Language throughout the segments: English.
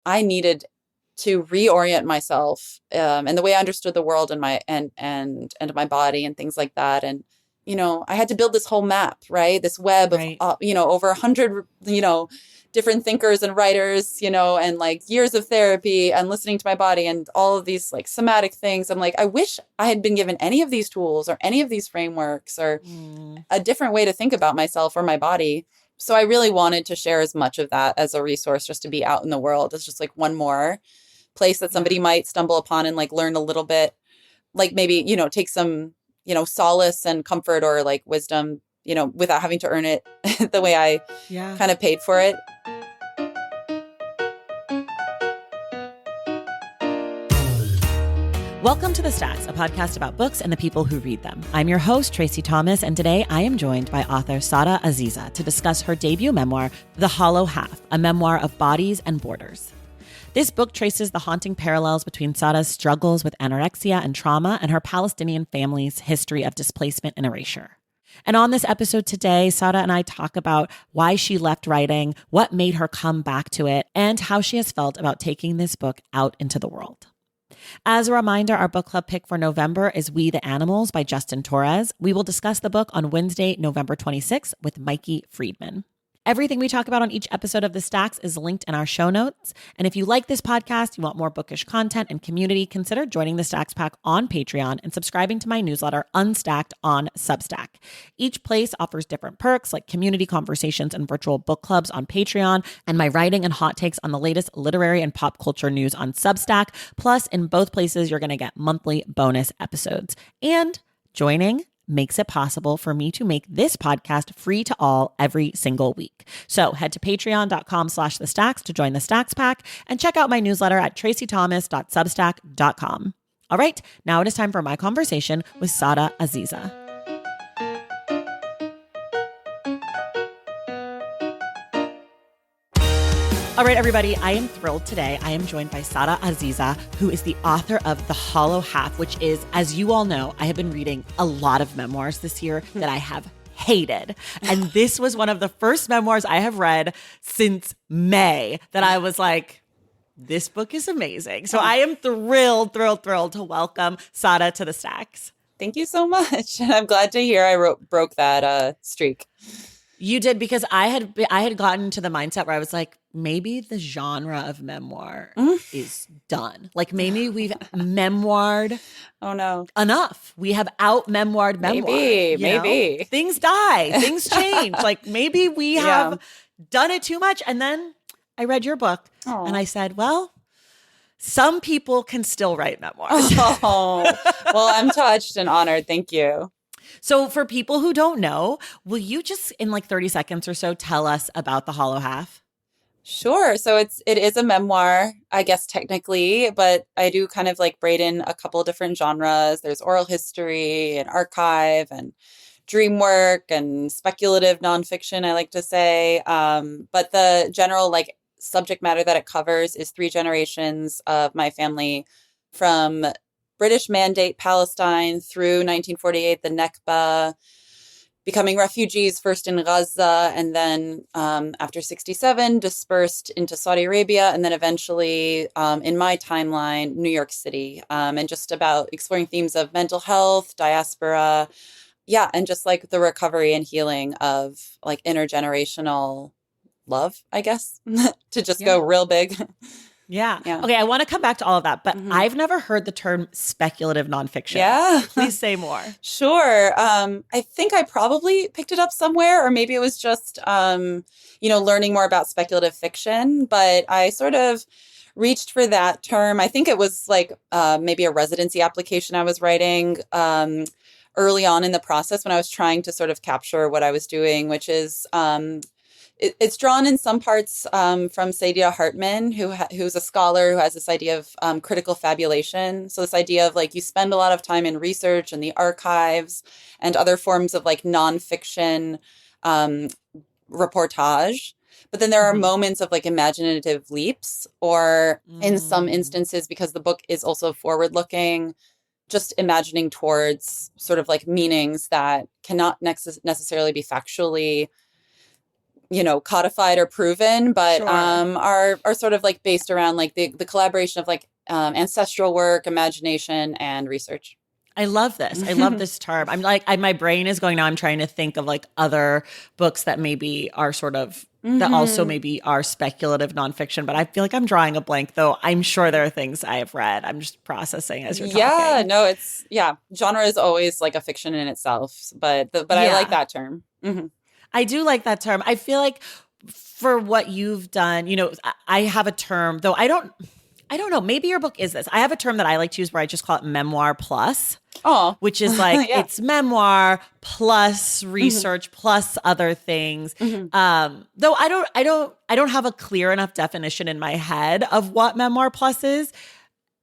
I needed to reorient myself and the way I understood the world and my body and things like that. And I had to build this whole map, right? This web of Right. over 100 different thinkers and writers, and like years of therapy and listening to my body and all of these like somatic things. I'm like, I wish I had been given any of these tools or any of these frameworks or Mm, a different way to think about myself or my body. So I really wanted to share as much of that as a resource just to be out in the world. It's just like one more place that yeah. somebody might stumble upon and like learn a little bit, like maybe, take some, solace and comfort or like wisdom, without having to earn it the way I Yeah. kind of paid for it. Welcome to The Stacks, a podcast about books and the people who read them. I'm your host, Tracy Thomas, and today I am joined by author Sada Aziza to discuss her debut memoir, The Hollow Half, a memoir of bodies and borders. This book traces the haunting parallels between Sada's struggles with anorexia and trauma and her Palestinian family's history of displacement and erasure. And on this episode today, Sada and I talk about why she left writing, what made her come back to it, and how she has felt about taking this book out into the world. As a reminder, our book club pick for November is We the Animals by Justin Torres. We will discuss the book on Wednesday, November 26th with Mikey Friedman. Everything we talk about on each episode of The Stacks is linked in our show notes. And if you like this podcast, you want more bookish content and community, consider joining the Stacks Pack on Patreon and subscribing to my newsletter, Unstacked, on Substack. Each place offers different perks like community conversations and virtual book clubs on Patreon, and my writing and hot takes on the latest literary and pop culture news on Substack. Plus, in both places, you're going to get monthly bonus episodes. And joining makes it possible for me to make this podcast free to all every single week. So head to patreon.com/thestacks to join the Stacks Pack and check out my newsletter at tracythomas.substack.com. All right, now it is time for my conversation with Sada Aziza. All right, everybody, I am thrilled today. I am joined by Sada Aziza, who is the author of The Hollow Half, which is, as you all know, I have been reading a lot of memoirs this year that I have hated. And this was one of the first memoirs I have read since May that I was like, this book is amazing. So I am thrilled to welcome Sada to the Stacks. Thank you so much. I'm glad to hear I broke that streak. You did, because I had gotten to the mindset where I was like, maybe the genre of memoir is done. Like maybe we've memoired Oh no. enough. We have out memoired memoir. Maybe. Things die, things change. Like maybe we have done it too much. And then I read your book and I said, well, some people can still write memoirs. Oh, well, I'm touched and honored. Thank you. So for people who don't know, will you just in like 30 seconds or so tell us about The Hollow Half? Sure. So it is a memoir, I guess technically, but I do kind of like braid in a couple of different genres. There's oral history and archive and dream work and speculative nonfiction, I like to say. But the general like subject matter that it covers is three generations of my family from British Mandate Palestine through 1948, the Nakba, becoming refugees first in Gaza, and then after 67, dispersed into Saudi Arabia, and then eventually, in my timeline, New York City, and just about exploring themes of mental health, diaspora, and just like the recovery and healing of like intergenerational love, I guess, to just go real big. Yeah. Okay, I want to come back to all of that, but I've never heard the term speculative nonfiction. Yeah. Please say more. Sure. I think I probably picked it up somewhere, or maybe it was just, learning more about speculative fiction, but I sort of reached for that term. I think it was like maybe a residency application I was writing early on in the process when I was trying to sort of capture what I was doing, which is it's drawn in some parts from Saidiya Hartman, who's a scholar who has this idea of critical fabulation. So this idea of like you spend a lot of time in research and the archives and other forms of like nonfiction reportage. But then there are moments of like imaginative leaps, or in some instances, because the book is also forward looking, just imagining towards sort of like meanings that cannot necessarily be factually codified or proven, but Sure. are sort of like based around like the collaboration of like ancestral work, imagination, and research. I love this. I love this term. I'm like, my brain is going now. I'm trying to think of like other books that maybe are sort of, that also Hmm. maybe are speculative nonfiction, but I feel like I'm drawing a blank, though I'm sure there are things I have read. I'm just processing as you're Yeah, talking. no, genre is always like a fiction in itself, but I like Yeah, that term. Hmm. I do like that term. I feel like for what you've done, I have a term, though I don't know, maybe your book is this. I have a term that I like to use where I just call it memoir plus, Oh, which is like yeah. it's memoir plus Hmm. research plus other things. Hmm. Though I don't have a clear enough definition in my head of what memoir plus is.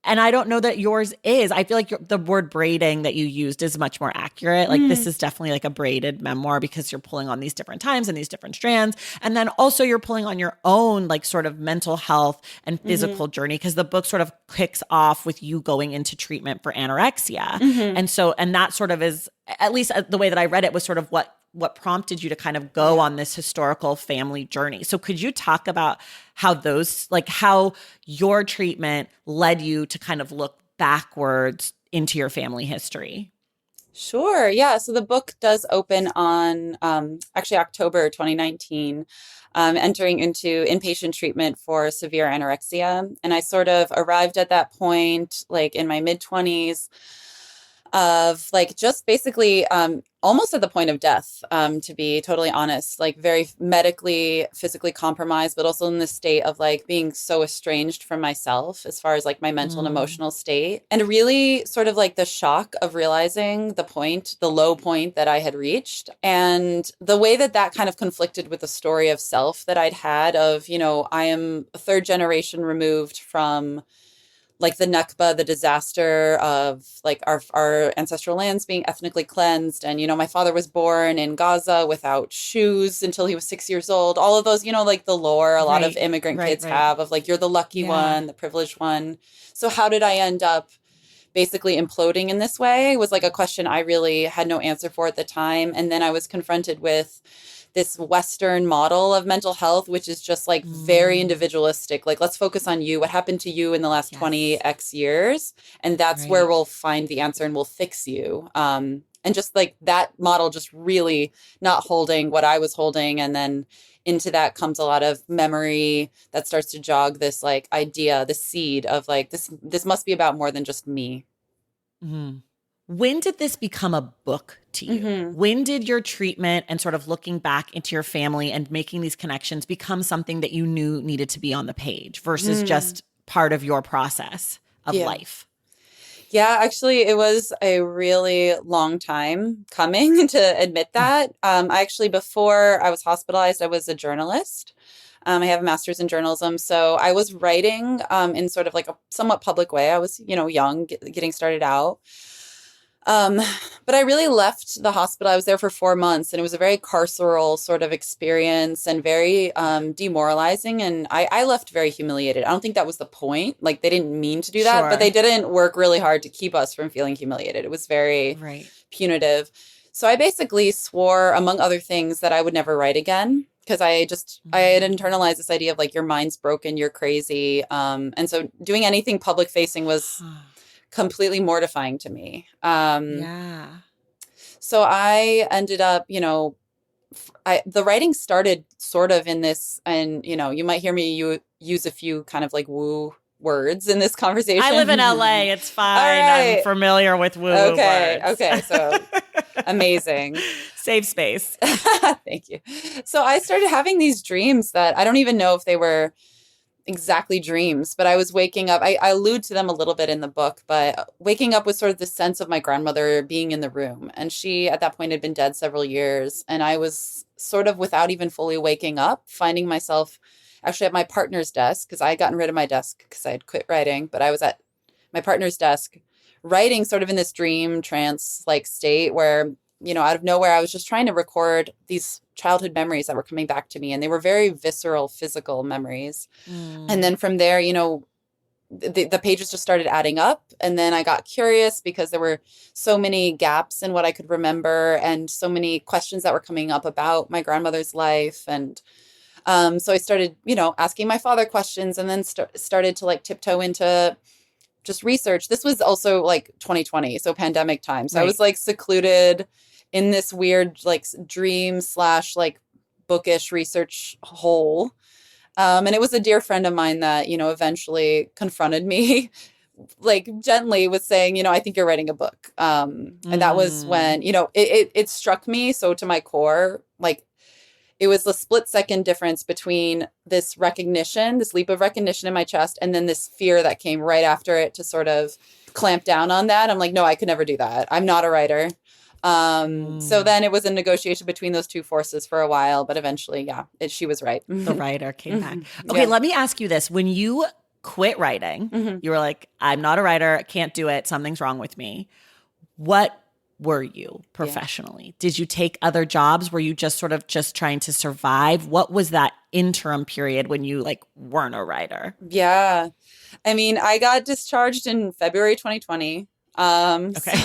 And I don't know that yours is. I feel like the word braiding that you used is much more accurate. Like this Mm. is definitely like a braided memoir because you're pulling on these different times and these different strands. And then also you're pulling on your own like sort of mental health and Hmm. physical journey because the book sort of kicks off with you going into treatment for anorexia. Hmm. And that sort of is, at least the way that I read it, was sort of what prompted you to kind of go Yeah. on this historical family journey. So could you talk about how your treatment led you to kind of look backwards into your family history? Sure. Yeah. So the book does open on actually October 2019, entering into inpatient treatment for severe anorexia. And I sort of arrived at that point like in my mid 20s of like just basically almost at the point of death, to be totally honest, like very medically, physically compromised, but also in the state of like being so estranged from myself as far as like my mental and Mm, emotional state. And really sort of like the shock of realizing the low point that I had reached. And the way that that kind of conflicted with the story of self that I'd had of, I am a third generation removed from like the Nakba, the disaster of like our ancestral lands being ethnically cleansed. And, my father was born in Gaza without shoes until he was 6 years old. All of those, like the lore a lot of right, immigrant right, kids right. have of like, you're the lucky Yeah. one, the privileged one. So how did I end up basically imploding in this way was like a question I really had no answer for at the time. And then I was confronted with this Western model of mental health, which is just like very Mm, individualistic. Like, let's focus on you. What happened to you in the last 20 yes. X years? And that's where Right. we'll find the answer and we'll fix you. And just like that model, just really not holding what I was holding. And then into that comes a lot of memory that starts to jog this like idea, the seed of like, this must be about more than just me. Mhm. When did this become a book to you? Hmm. When did your treatment and sort of looking back into your family and making these connections become something that you knew needed to be on the page versus Mm. just part of your process of Yeah. life? Yeah, actually, it was a really long time coming to admit that. I actually, before I was hospitalized, I was a journalist. I have a master's in journalism. So I was writing in sort of like a somewhat public way. I was, young, getting started out. Um, but I really left the hospital. I was there for 4 months, and it was a very carceral sort of experience and very demoralizing. And I left very humiliated. I don't think that was the point. Like, they didn't mean to do that, but they Sure. didn't work really hard to keep us from feeling humiliated. It was very Right. punitive. So I basically swore, among other things, that I would never write again. Because I had Mm. internalized this idea of like your mind's broken, you're crazy, and so doing anything public facing was completely mortifying to me. Yeah. So I ended up, the writing started sort of in this, and you might hear me use a few kind of like woo words in this I live in conversation. LA. It's All fine. I'm right. familiar with woo woo Okay. words. Okay. So amazing. Safe space. Thank you. So I started having these dreams that I don't even know if they were exactly dreams, but I was waking up. I allude to them a little bit in the book, but waking up with sort of the sense of my grandmother being in the room. And she, at that point, had been dead several years. And I was sort of, without even fully waking up, finding myself actually at my partner's desk because I had gotten rid of my desk because I had quit writing, but I was at my partner's desk writing sort of in this dream trance like state where, out of nowhere, I was just trying to record these childhood memories that were coming back to me. And they were very visceral, physical memories. And Mm. then from there, the pages just started adding up. And then I got curious because there were so many gaps in what I could remember and so many questions that were coming up about my grandmother's life. And so I started, asking my father questions, and then started to like tiptoe into just research. This was also like 2020, so pandemic time. So I was Right. like secluded in this weird like dream slash like bookish research hole. And it was a dear friend of mine that, eventually confronted me like gently with saying, I think you're writing a book. And that was Mm. when, it struck me so to my core, like it was a split second difference between this recognition, this leap of recognition in my chest, and then this fear that came right after it to sort of clamp down on that. I'm like, no, I could never do that. I'm not a writer. So Mm. then it was a negotiation between those two forces for a while, but eventually, yeah, she was right. The writer came back. Okay, Yeah. let me ask you this. When you quit writing, hmm you were like, I'm not a writer, can't do it, something's wrong with me. What were you Yeah. professionally? Did you take other jobs? Were you just sort of just trying to survive? What was that interim period when you like weren't a writer? Yeah. I mean, I got discharged in February 2020. So, Okay.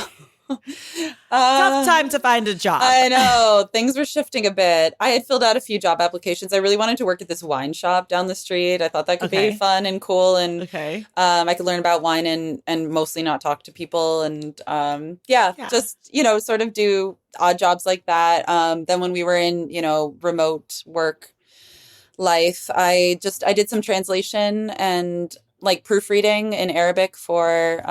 Tough uh, time to find a job. I know things were shifting a bit. I had filled out a few job applications. I really wanted to work at this wine shop down the street. I thought that could be Okay. fun and cool, and Okay. I could learn about wine and mostly not talk to people, and yeah, Yeah. just sort of do odd jobs like that. Then when we were in remote work life, I did some translation and like proofreading in Arabic for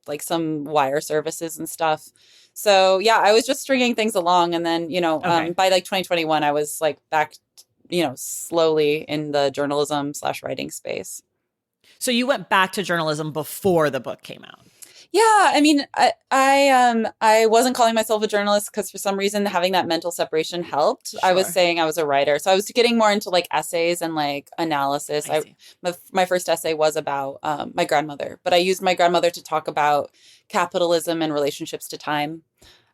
like some wire services and stuff. So yeah, I was just stringing things along, and then Okay. by like 2021, I was like back, slowly in the journalism slash writing space. So you went back to journalism before the book came out. Yeah, I mean, I wasn't calling myself a journalist because for some reason having that mental separation helped. I was Sure. saying I was a writer, so I was getting more into like essays and like analysis. I see. My first essay was about my grandmother, but I used my grandmother to talk about capitalism and relationships to time.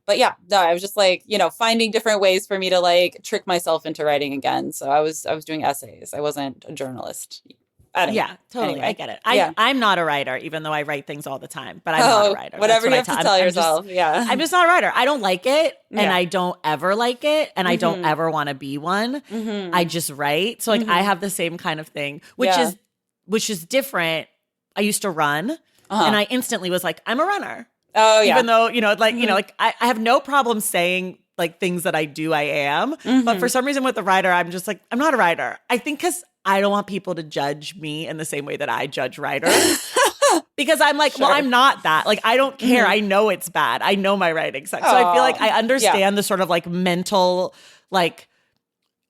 But yeah, no, I was just like, finding different ways for me to like trick myself into writing again. So I was doing essays. I wasn't a journalist. I don't know. Yeah, totally. I Anyway, get it. yeah. I'm not a writer, even though I write things all the time, but I'm not a Oh, writer. That's whatever what you I have tell. to tell yourself. I'm Yeah. just not a writer. I don't like it, and Yeah. I don't ever like it, and I don't hmm ever want to be one. I hmm just write. So like I hmm have the same kind of thing, Yeah. which is different. I used to run, and Uh-huh. I instantly was like, I'm a runner. Oh Even yeah. though, hmm I have no problem saying like things that I do, I am. But for hmm some reason with the writer, I'm just like, I'm not a writer. I think because I don't want people to judge me in the same way that I judge writers. Because I'm like, well, Sure. I'm not that. Like, I don't care. hmm I know it's bad. I know my writing sucks. So I feel like Oh I yeah. understand the sort of like mental, like,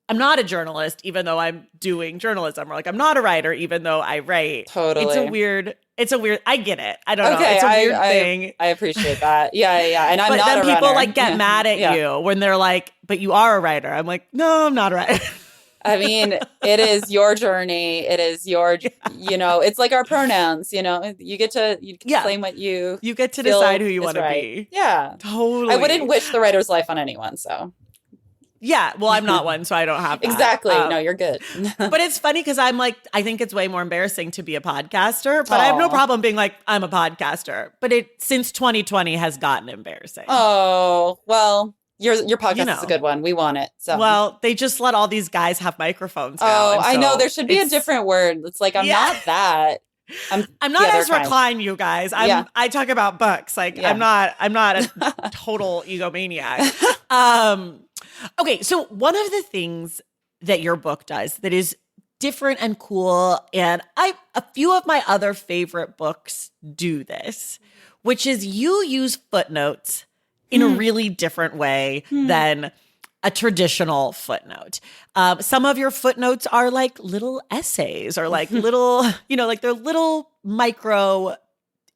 I'm not a journalist, even though I'm doing journalism, or like I'm not a writer, even though I write. Totally. I get it. I don't know. Okay. It's a weird I thing. I appreciate that. Yeah, yeah, yeah. And I'm But not then a people runner. like get Yeah. mad at Yeah. you when they're like, but you are a writer. I'm like, no, I'm not a writer. I mean, it is your journey. It is your, Yeah. it's like our pronouns, you get to Yeah. claim what you You get to decide feel who you is want to right. be. Yeah. I wouldn't Totally. wish the writer's life on anyone, so. Yeah. Well, I'm not one, so I don't have that. Exactly. No, you're good. But it's funny because I'm like, I think it's way more embarrassing to be a podcaster, but I have no Oh. problem being like, I'm a podcaster. But it since 2020 has gotten embarrassing. Oh, well, your You podcast is a know. good one. We want it. So. Well, they just let all these guys have microphones now. Oh, And I know there so should be a it's different word. It's like I'm yeah. not that. I'm I'm the not other as kind. reclined, you guys. Yeah. I talk about books. Like Yeah. I'm not a total egomaniac. Um okay, so one of the things that your book does that is different and cool, and a few of my other favorite books do this, which is you use footnotes in a Hmm. really different way Hmm. than a traditional footnote. Some of your footnotes are like little essays or like little, like they're little micro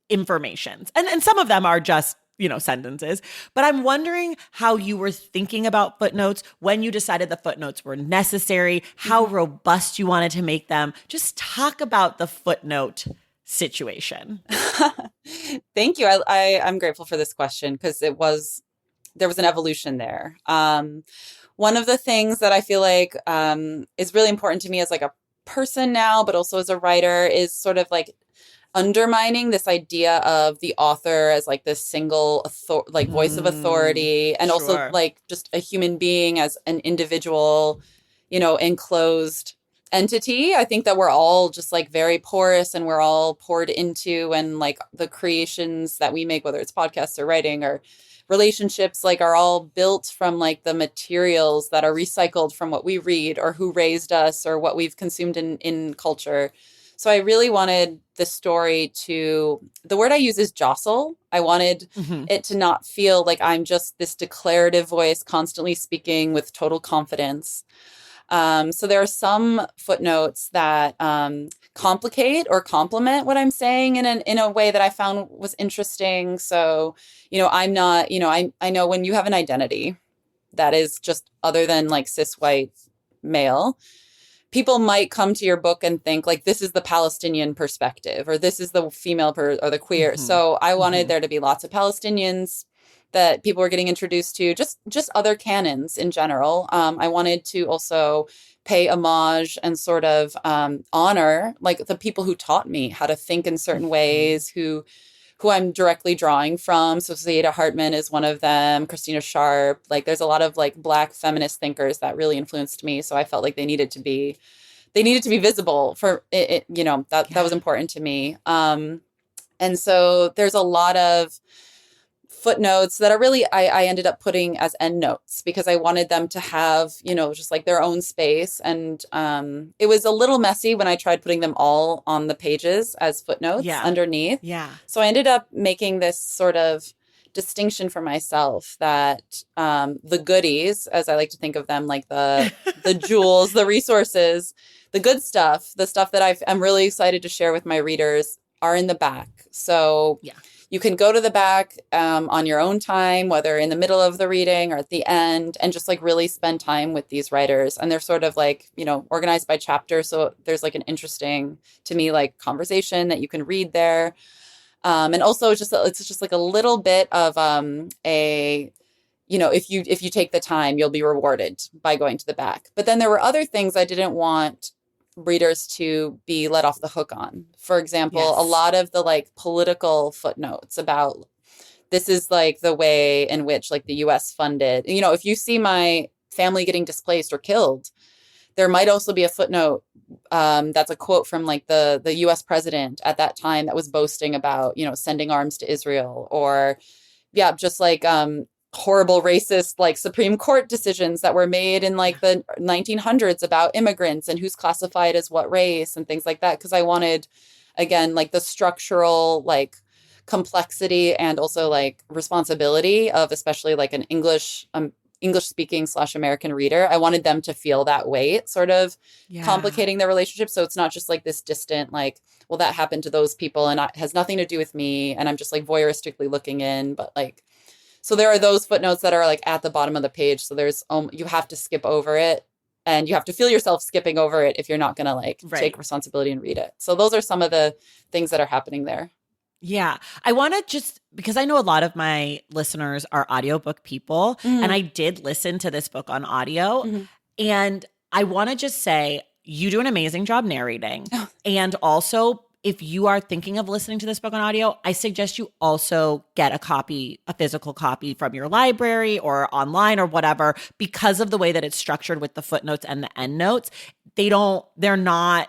informations. And some of them are just, sentences. But I'm wondering how you were thinking about footnotes when you decided the footnotes were necessary, how robust you wanted to make them. Just talk about the footnote situation. Thank you. I'm grateful for this question because there was an evolution there. One of the things that I feel like is really important to me as like a person now, but also as a writer, is sort of like undermining this idea of the author as like this single like voice of authority, and also Sure. like just a human being as an individual, enclosed entity. I think that we're all just like very porous, and we're all poured into, and like the creations that we make, whether it's podcasts or writing or relationships, like are all built from like the materials that are recycled from what we read or who raised us or what we've consumed in culture. So I really wanted the story to, the word I use is jostle. I wanted it to not feel like I'm just this declarative voice constantly speaking with total confidence. So there are some footnotes that complicate or complement what I'm saying in a way that I found was interesting. So, I'm not, I know when you have an identity that is just other than like cis white male, people might come to your book and think like this is the Palestinian perspective, or this is the female or the queer. So I wanted there to be lots of Palestinians that people were getting introduced to, just other canons in general. I wanted to also pay homage and sort of honor like the people who taught me how to think in certain ways, who I'm directly drawing from. So Zeta Hartman is one of them, Christina Sharp. Like there's a lot of like Black feminist thinkers that really influenced me. So I felt like they needed to be visible for it, that was important to me. And so there's a lot of footnotes that are really, I ended up putting as endnotes because I wanted them to have, just like their own space. And it was a little messy when I tried putting them all on the pages as footnotes underneath. Yeah. So I ended up making this sort of distinction for myself that the goodies, as I like to think of them, like the jewels, the resources, the good stuff, the stuff that I'm really excited to share with my readers are in the back. So you can go to the back on your own time, whether in the middle of the reading or at the end, and just like really spend time with these writers. And they're sort of like, organized by chapter. So there's like an interesting, to me, like conversation that you can read there. And also it's just like a little bit of if you take the time, you'll be rewarded by going to the back. But then there were other things I didn't want readers to be let off the hook on. For example, a lot of the like political footnotes about this is like the way in which like the US funded, if you see my family getting displaced or killed, there might also be a footnote that's a quote from like the US president at that time that was boasting about, sending arms to Israel, or just like horrible racist like Supreme Court decisions that were made in like the 1900s about immigrants and who's classified as what race and things like that. Because I wanted, again, like the structural like complexity and also like responsibility of especially like an English speaking / American reader. I wanted them to feel that weight sort of complicating their relationship. So it's not just like this distant, like, well, that happened to those people and it has nothing to do with me. And I'm just like voyeuristically looking in, but like, so there are those footnotes that are like at the bottom of the page. So there's, you have to skip over it, and you have to feel yourself skipping over it if you're not going to like take responsibility and read it. So those are some of the things that are happening there. Yeah. I want to just, because I know a lot of my listeners are audiobook people, and I did listen to this book on audio. And I want to just say, you do an amazing job narrating. And also, if you are thinking of listening to this book on audio, I suggest you also get a physical copy from your library or online or whatever, because of the way that it's structured with the footnotes and the endnotes. They're not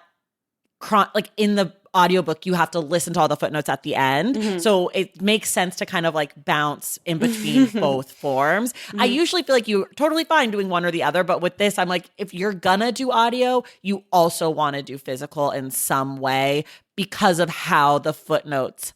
like in the audiobook, you have to listen to all the footnotes at the end. So it makes sense to kind of like bounce in between both forms. I usually feel like you're totally fine doing one or the other, but with this, I'm like, if you're gonna do audio, you also want to do physical in some way because of how the footnotes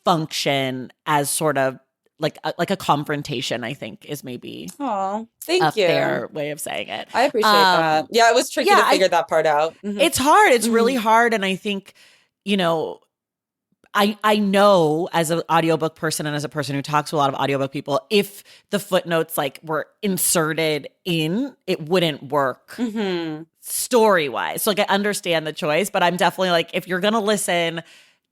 function as sort of like a confrontation, I think is maybe thank you. fair way of saying it. I appreciate that. Yeah, it was tricky to figure that part out. It's hard. It's really hard. And I think, I know as an audiobook person and as a person who talks to a lot of audiobook people, if the footnotes like were inserted in, it wouldn't work story-wise. So like I understand the choice, but I'm definitely like, if you're going to listen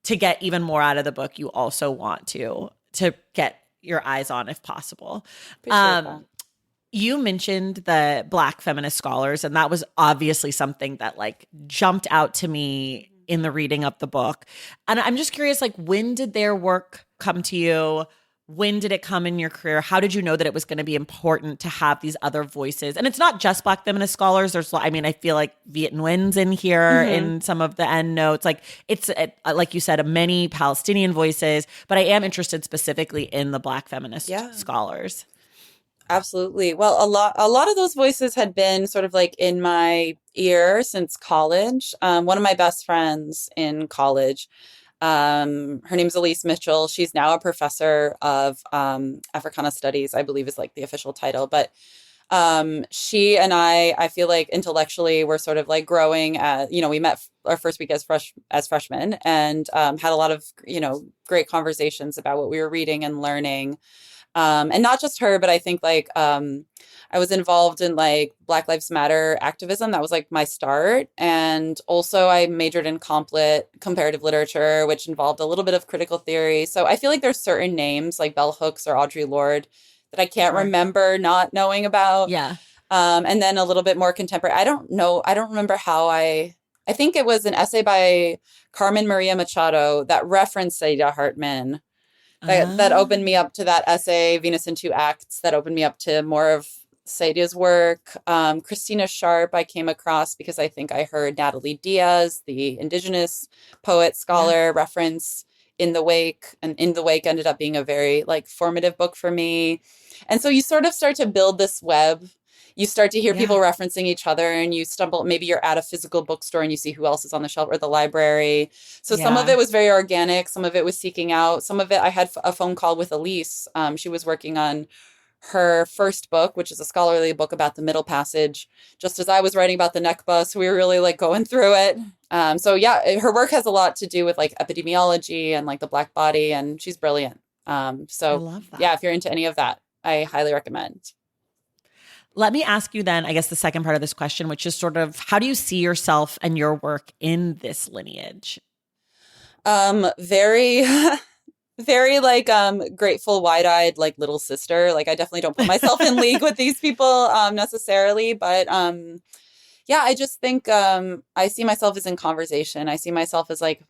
to get even more out of the book, you also want to get your eyes on if possible. Appreciate that. You mentioned the Black feminist scholars, and that was obviously something that like jumped out to me in the reading of the book. And I'm just curious, like, when did their work come to you? When did it come in your career? How did you know that it was going to be important to have these other voices? And it's not just Black feminist scholars. There's, I mean, I feel like Viet Nguyen's in here in some of the end notes. Like it's, like you said, many Palestinian voices, but I am interested specifically in the Black feminist scholars. Absolutely. Well, a lot of those voices had been sort of like in my ear since college. One of my best friends in college, her name's Elise Mitchell. She's now a professor of Africana Studies, I believe is like the official title. But she and I feel like intellectually we're sort of like growing. We met our first week as freshmen and had a lot of great conversations about what we were reading and learning. And not just her, but I think like I was involved in like Black Lives Matter activism. That was like my start. And also I majored in comparative literature, which involved a little bit of critical theory. So I feel like there's certain names like Bell Hooks or Audre Lorde that I can't remember not knowing about. Yeah. And then a little bit more contemporary. I don't know. I don't remember how I think it was an essay by Carmen Maria Machado that referenced Saida Hartman that opened me up to that essay, Venus in Two Acts, that opened me up to more of Saidia's work. Christina Sharp I came across because I think I heard Natalie Diaz, the indigenous poet, scholar, reference In the Wake. And In the Wake ended up being a very like formative book for me. And so you sort of start to build this web. You start to hear people referencing each other and you stumble, maybe you're at a physical bookstore and you see who else is on the shelf or the library. So some of it was very organic. Some of it was seeking out. Some of it, I had a phone call with Elise. She was working on her first book, which is a scholarly book about the Middle Passage, just as I was writing about the Nakba. So we were really like going through it. Her work has a lot to do with like epidemiology and like the Black body, and she's brilliant. I love that. If you're into any of that, I highly recommend. Let me ask you then, I guess the second part of this question, which is sort of how do you see yourself and your work in this lineage? Very, very like grateful, wide-eyed, like little sister. Like I definitely don't put myself in league with these people necessarily, but I just think I see myself as in conversation. I see myself as like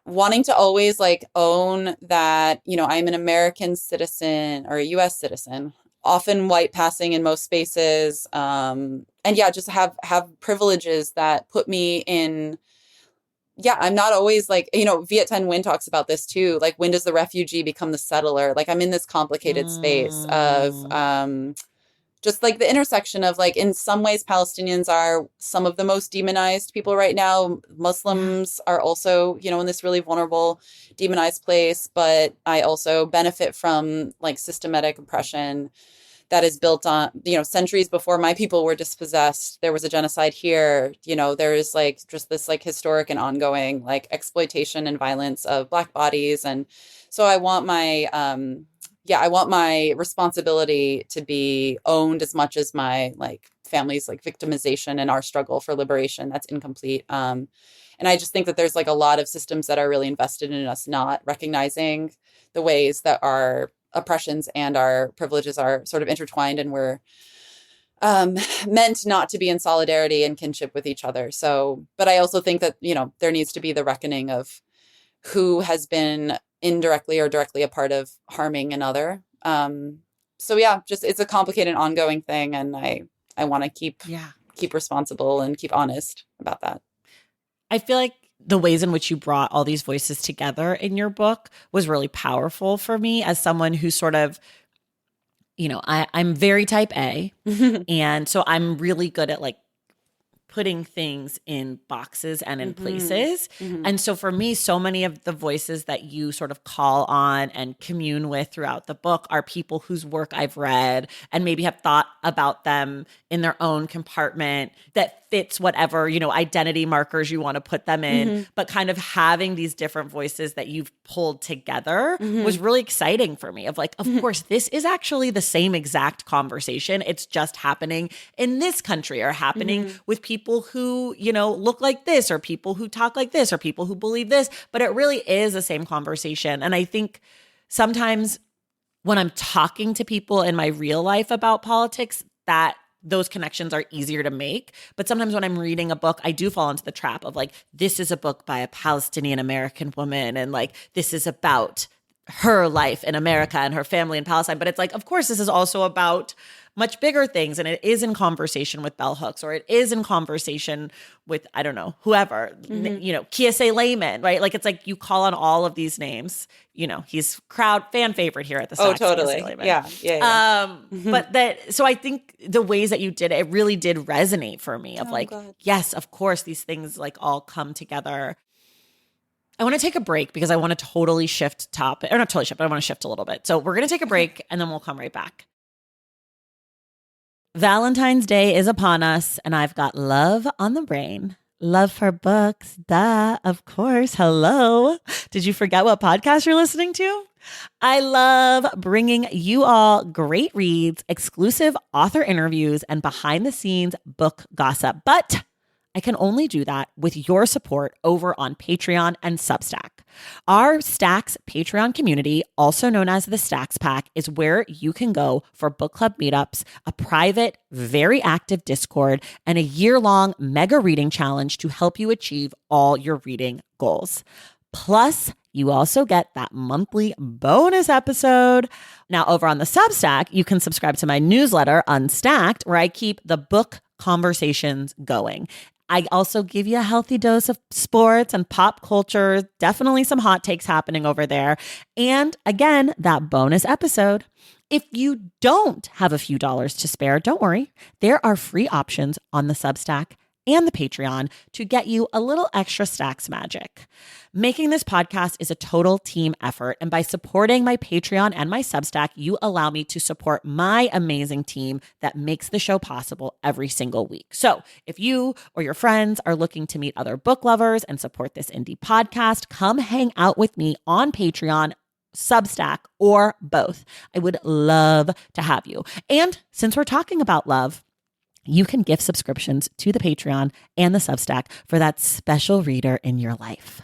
wanting to always like own that, I'm an American citizen or a US citizen, often white passing in most spaces. Just have privileges that put me in. I'm not always like, Viet Nguyen talks about this too. Like, when does the refugee become the settler? Like, I'm in this complicated space of just like the intersection of like, in some ways, Palestinians are some of the most demonized people right now. Muslims are also, in this really vulnerable, demonized place. But I also benefit from like systematic oppression that is built on, centuries before my people were dispossessed. There was a genocide here. There is like just this like historic and ongoing like exploitation and violence of Black bodies. And so I want my responsibility to be owned as much as my like family's like victimization and our struggle for liberation that's incomplete. And I just think that there's like a lot of systems that are really invested in us not recognizing the ways that our oppressions and our privileges are sort of intertwined, and we're meant not to be in solidarity and kinship with each other. So, but I also think that, there needs to be the reckoning of who has been indirectly or directly a part of harming another. Just it's a complicated ongoing thing. And I want to keep responsible and keep honest about that. I feel like the ways in which you brought all these voices together in your book was really powerful for me as someone who sort of, I'm very type A. And so I'm really good at like putting things in boxes and in places. And so for me, so many of the voices that you sort of call on and commune with throughout the book are people whose work I've read and maybe have thought about them in their own compartment that fits whatever, identity markers you want to put them in, but kind of having these different voices that you've pulled together was really exciting for me of like, of course, this is actually the same exact conversation. It's just happening in this country or happening with people who, look like this or people who talk like this or people who believe this, but it really is the same conversation. And I think sometimes when I'm talking to people in my real life about politics, that those connections are easier to make. But sometimes when I'm reading a book, I do fall into the trap of like, this is a book by a Palestinian American woman. And like, this is about her life in America and her family in Palestine. But it's like, of course, this is also about much bigger things. And it is in conversation with bell hooks, or it is in conversation with, I don't know, whoever, Kiese Layman, right? Like, it's like you call on all of these names. He's crowd fan favorite here at the Oh, Stacks. totally. Yeah. So I think the ways that you did it really did resonate for me of God. yes, of course, these things like all come together. I want to take a break because I want to totally shift topic, or not totally shift, but I want to shift a little bit. So we're going to take a break and then we'll come right back. Valentine's Day is upon us, and I've got love on the brain. Love for books, duh, of course. Hello. Did you forget what podcast you're listening to? I love bringing you all great reads, exclusive author interviews, and behind the scenes book gossip. But I can only do that with your support over on Patreon and Substack. Our Stacks Patreon community, also known as the Stacks Pack, is where you can go for book club meetups, a private, very active Discord, and a year-long mega reading challenge to help you achieve all your reading goals. Plus, you also get that monthly bonus episode. Now, over on the Substack, you can subscribe to my newsletter, Unstacked, where I keep the book conversations going. I also give you a healthy dose of sports and pop culture, definitely some hot takes happening over there. And again, that bonus episode. If you don't have a few dollars to spare, don't worry. There are free options on the Substack and the Patreon to get you a little extra Stacks magic. Making this podcast is a total team effort, and by supporting my Patreon and my Substack, you allow me to support my amazing team that makes the show possible every single week. So if you or your friends are looking to meet other book lovers and support this indie podcast, come hang out with me on Patreon, Substack, or both. I would love to have you. And since we're talking about love, you can gift subscriptions to the Patreon and the Substack for that special reader in your life.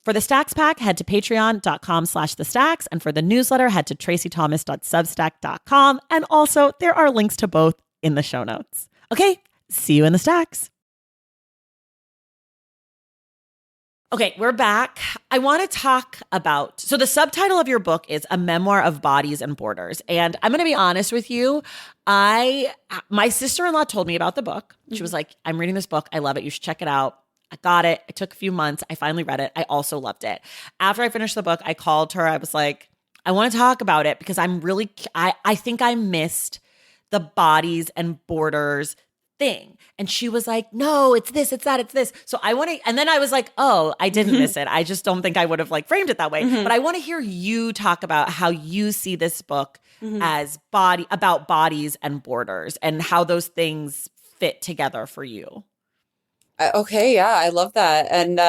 For the Stacks Pack, head to patreon.com/thestacks. And for the newsletter, head to tracythomas.substack.com. And also, there are links to both in the show notes. Okay, see you in the Stacks. Okay, we're back. I want to talk about, so the subtitle of your book is A Memoir of Bodies and Borders. And I'm going to be honest with you. My sister-in-law told me about the book. She was like, I'm reading this book. I love it. You should check it out. I got it. It took a few months. I finally read it. I also loved it. After I finished the book, I called her. I was like, I want to talk about it because I think I missed the bodies and borders thing. And she was like, no, it's this, it's that, it's this. So I want to, and then I was like, oh, I didn't miss it. I just don't think I would have like framed it that way. But I want to hear you talk about how you see this book as about bodies and borders and how those things fit together for you. Okay, yeah, I love that. And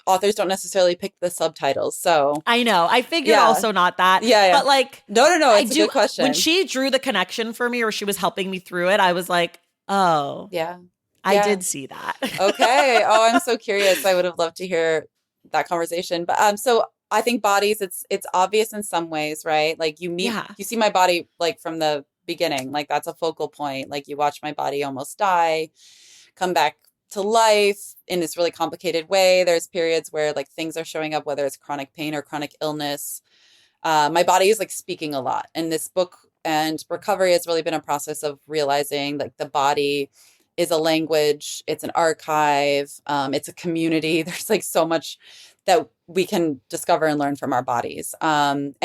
authors don't necessarily pick the subtitles, so I know. I figured also not that. Yeah. But like, no, it's a good question. When she drew the connection for me, or she was helping me through it, I was like, oh, yeah. I did see that. Okay. Oh, I'm so curious. I would have loved to hear that conversation. But so I think bodies, it's obvious in some ways, right? Like you see my body like from the beginning, like that's a focal point. Like you watch my body almost die, come back to life in this really complicated way. There's periods where like things are showing up, whether it's chronic pain or chronic illness. My body is like speaking a lot. And this book and recovery has really been a process of realizing like the body is a language, it's an archive, it's a community. There's like so much that we can discover and learn from our bodies. And,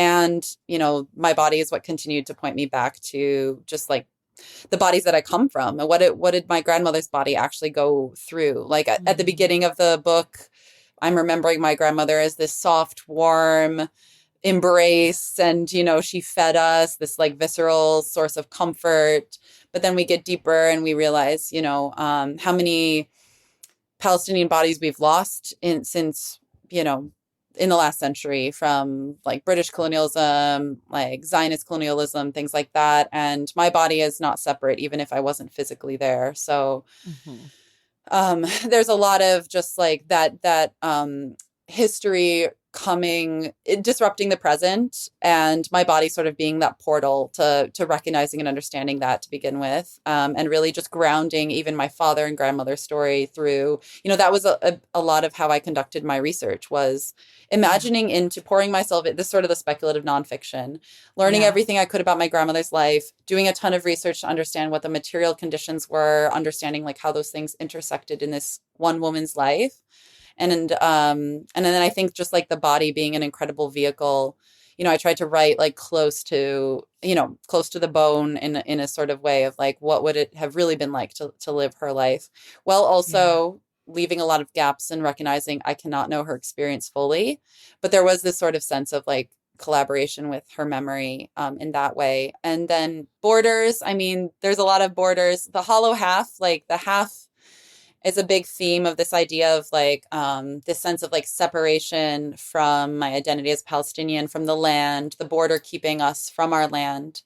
my body is what continued to point me back to just like the bodies that I come from. And what did my grandmother's body actually go through? Like at the beginning of the book, I'm remembering my grandmother as this soft, warm embrace. And, she fed us this like visceral source of comfort. But then we get deeper and we realize, how many Palestinian bodies we've lost since, in the last century from like British colonialism, like Zionist colonialism, things like that. And my body is not separate, even if I wasn't physically there. So there's a lot of just like that history disrupting the present, and my body sort of being that portal to recognizing and understanding that to begin with, and really just grounding even my father and grandmother's story through, that was a lot of how I conducted my research, was Yeah. imagining into pouring myself this sort of the speculative nonfiction, learning Yeah. everything I could about my grandmother's life, doing a ton of research to understand what the material conditions were, understanding like how those things intersected in this one woman's life. And then I think just like the body being an incredible vehicle, I tried to write like close to the bone in a sort of way of like what would it have really been like to live her life, while Yeah. also leaving a lot of gaps and recognizing I cannot know her experience fully. But there was this sort of sense of like collaboration with her memory, in that way. And then borders, I mean, there's a lot of borders. The hollow half, like the half is a big theme of this idea of like, this sense of like separation from my identity as Palestinian, from the land, the border keeping us from our land,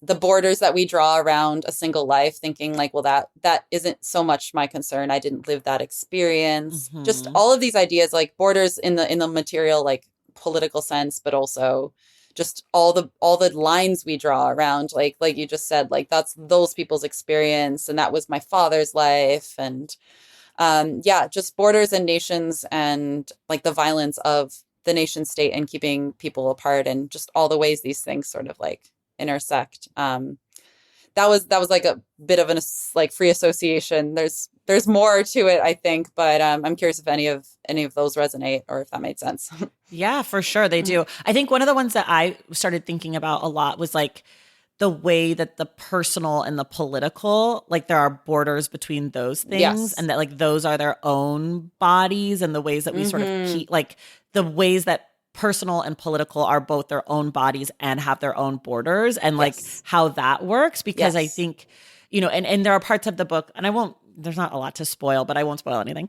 the borders that we draw around a single life, thinking like, well, that isn't so much my concern. I didn't live that experience. Just Hmm. all of these ideas, like borders in the material, like political sense, but also just all the lines we draw around, like you just said, like that's those people's experience, and that was my father's life. And yeah, just borders and nations, and like the violence of the nation state and keeping people apart, and just all the ways these things sort of like intersect. That was like a bit of an like free association. There's more to it, I think, but I'm curious if any of those resonate, or if that made sense. Yeah, for sure they do. I think one of the ones that I started thinking about a lot was like the way that the personal and the political, like there are borders between those things, Yes. and that like those are their own bodies, and the ways that we sort of Hmm. keep, like the ways that personal and political are both their own bodies and have their own borders, and like Yes. how that works. Because I Yes. think, and there are parts of the book, and I won't, there's not a lot to spoil, but I won't spoil anything.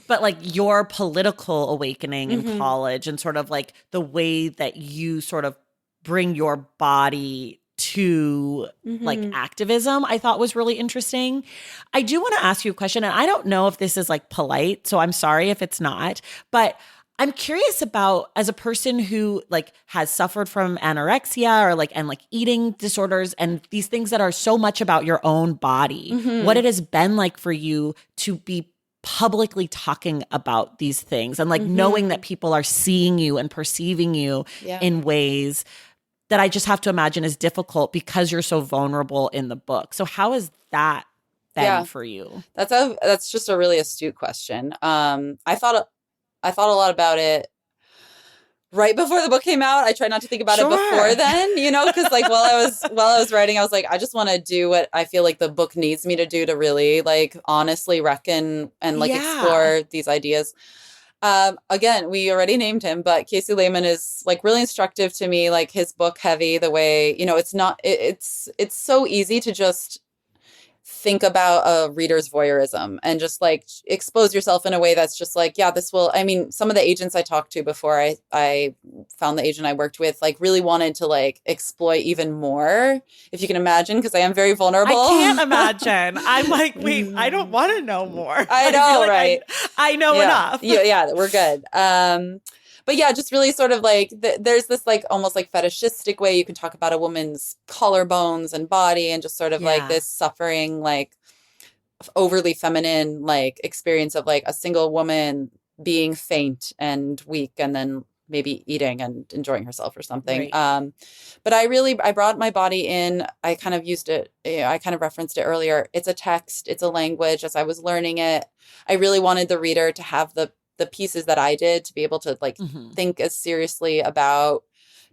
But like your political awakening in Hmm. college, and sort of like the way that you sort of bring your body to like Hmm. activism, I thought was really interesting. I do want to ask you a question, and I don't know if this is like polite, so I'm sorry if it's not, but I'm curious about, as a person who like has suffered from anorexia, or like, and like eating disorders, and these things that are so much about your own body, what Hmm. it has been like for you to be publicly talking about these things, and like knowing that Hmm. people are seeing you and perceiving you Yeah. in ways that I just have to imagine is difficult because you're so vulnerable in the book. So how has that been Yeah. for you? That's just a really astute question. I thought a lot about it right before the book came out. I tried not to think about it before Sure. then, because like while I was writing, I was like, I just want to do what I feel like the book needs me to do to really like honestly reckon and like Yeah. explore these ideas. Again, we already named him, but Casey Lehman is like really instructive to me. Like his book, Heavy, the way, it's not, it's so easy to just think about a reader's voyeurism and just like expose yourself in a way that's just like, yeah, this will, I mean, some of the agents I talked to before I found the agent I worked with, like really wanted to like exploit even more, if you can imagine, because I am very I vulnerable. can't imagine. I'm like, wait, I don't want to know more. I I feel know, like right? I know Yeah. enough. Yeah, yeah, we're good. But yeah, just really sort of like there's this like almost like fetishistic way you can talk about a woman's collarbones and body, and just sort of like Yeah. this suffering, like overly feminine like experience of like a single woman being faint and weak, and then maybe eating and enjoying herself or something. Right. But I brought my body in. I kind of used it, I kind of referenced it earlier. It's a text, it's a language. As I was learning it, I really wanted the reader to have the pieces that I did, to be able to like Hmm. think as seriously about